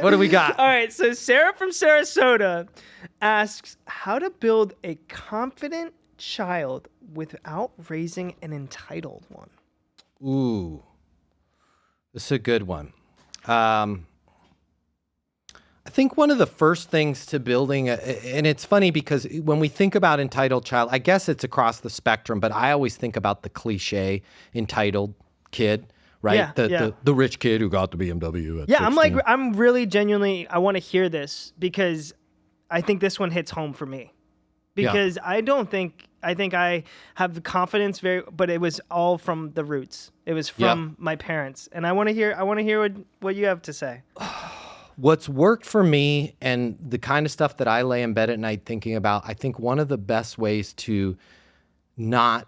What do we got? All right, so Sarah from Sarasota asks how to build a confident child without raising an entitled one. Ooh, this is a good one. I think one of the first things to building, and it's funny because when we think about entitled child, I guess it's across the spectrum, but I always think about the cliche entitled kid, right? Yeah, the rich kid who got the BMW at 16. I'm really genuinely, I want to hear this because I think this one hits home for me. Because I think I have the confidence but it was all from the roots. It was from my parents. And I want to hear what you have to say. What's worked for me and the kind of stuff that I lay in bed at night thinking about, I think one of the best ways to not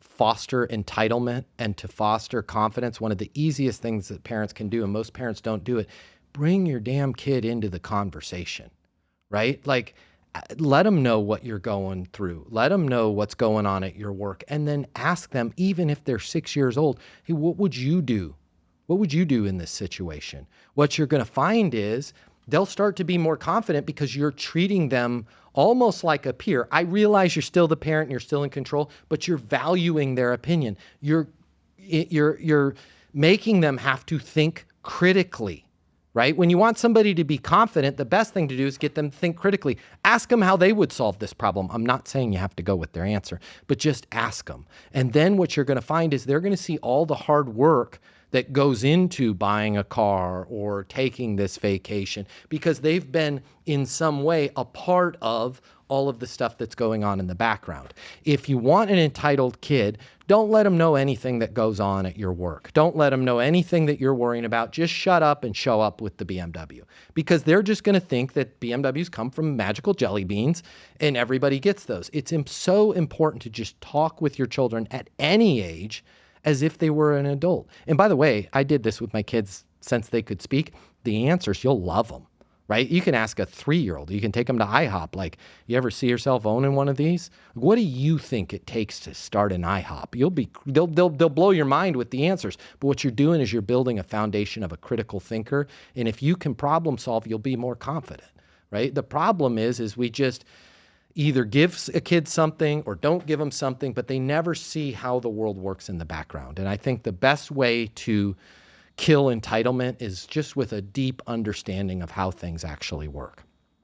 foster entitlement and to foster confidence, one of the easiest things that parents can do, and most parents don't do it, bring your damn kid into the conversation, right? Like, let them know what you're going through. Let them know what's going on at your work. And then ask them, even if they're 6 years old, hey, what would you do? What would you do in this situation? What you're going to find is they'll start to be more confident because you're treating them almost like a peer. I realize you're still the parent and you're still in control, but you're valuing their opinion. You're making them have to think critically, right? When you want somebody to be confident, the best thing to do is get them to think critically. Ask them how they would solve this problem. I'm not saying you have to go with their answer, but just ask them. And then what you're going to find is they're going to see all the hard work that goes into buying a car or taking this vacation because they've been in some way a part of all of the stuff that's going on in the background. If you want an entitled kid, don't let them know anything that goes on at your work. Don't let them know anything that you're worrying about. Just shut up and show up with the BMW because they're just going to think that BMWs come from magical jelly beans and everybody gets those. It's so important to just talk with your children at any age as if they were an adult. And by the way, I did this with my kids since they could speak. The answers, you'll love them, right? You can ask a 3-year-old. You can take them to IHOP. Like, you ever see yourself owning one of these? What do you think it takes to start an IHOP? They'll blow your mind with the answers. But what you're doing is you're building a foundation of a critical thinker. And if you can problem solve, you'll be more confident, right? The problem is we just either give a kid something or don't give them something, but they never see how the world works in the background. And I think the best way to kill entitlement is just with a deep understanding of how things actually work.